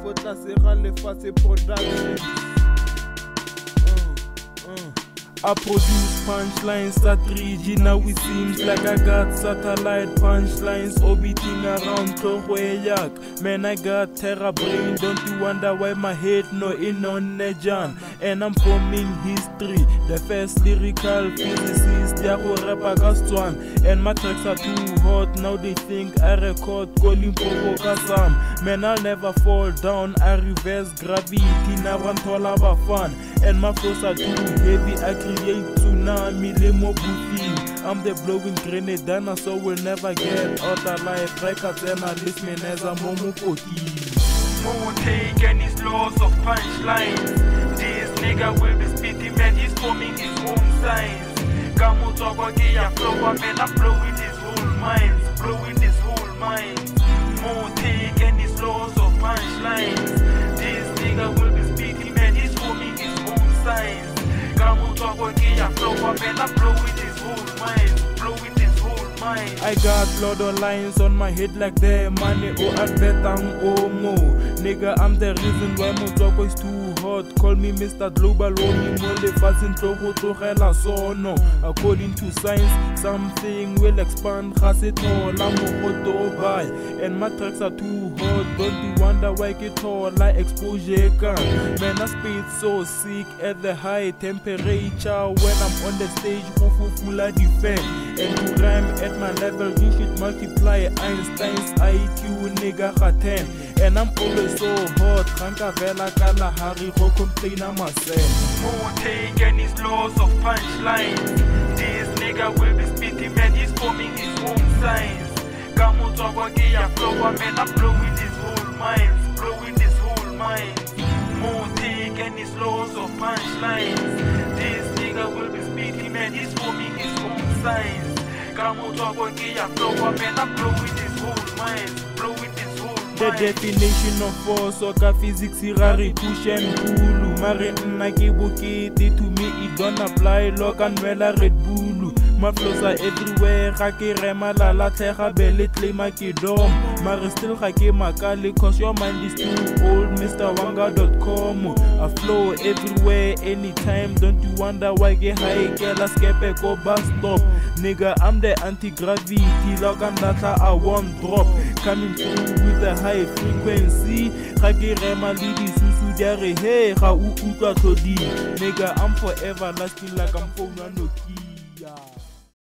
fo tlase ga lefatshe production. I produce punchlines at 3G, now it seems like I got satellite punchlines orbiting around Tlogoyak. Man, I got terror brain, don't you wonder why my head no in on Nejan. And I'm forming history, the first lyrical physicist, Diago Repagastwan. And my tracks are too hot, now they think I record calling Popo Kasam. Man, I'll never fall down, I reverse gravity, now I'm all about fun. And my flows are too heavy, I create tsunami, lemo buffing. I'm the blowing grenade, dinosaur will never get out alive. Records and I list me as a momo poti. Mo take any laws of punchlines. This nigga will be spitting, man, he's forming his own signs. Kamo talk okay, ya flow, man, I'm blowing his whole minds, blowing his whole minds. Mo take any laws of punchlines. This nigga will be spitting, man, he's forming his own signs. Kamo talk okay, ya flow, man, I'm blowing his whole minds, blowing his whole minds. I got lot of lines on my head like the money or Albetang or Mo. Nigga, I'm the reason why Motswako is too hot. Call me Mr. Global, only mole fasin tlhogo tlogela sono. According to science, something will expand. Gasetola mogoto by, and my tracks are too hot. Don't you wonder why get taller exposure can? Man, I spit so sick at the high temperature when I'm on the stage. Fula defend, and to rhyme at my level, you should multiply Einstein's IQ, nigga, 10. And I'm always so hot, Ranka Vela Kalahari, go complain myself. Mo take any laws of punchlines. This nigga will be spitting, man, he's forming his own signs. Kamo talk okay, ya flow, man, I'm blowing his whole minds, blowing his whole minds. Mo take any laws of punchlines. This nigga will be spitting, man, he's forming his own signs. Kamo talk okay, ya flow, man, I'm blowing his whole minds, blowing his whole minds. The definition of force, oka physics, irari push and pull. Mare nna ke bokete, to me it don't apply, lock and well Red Bull. My flows are everywhere, ga ke rema la latlhega bele claima ke dom. Mare still ga ke makale, cause your mind is too old, MrWanga.com. I flow everywhere, anytime, don't you wonder why ke high, ke la skepe go bus stop. Nigga, I'm the anti-gravity, lock and latla I won't drop. Coming through with a high frequency, ga ke rema le di susu diare, hey, ga u utlwa tlodi. Nigga, I'm forever lasting like I'm phone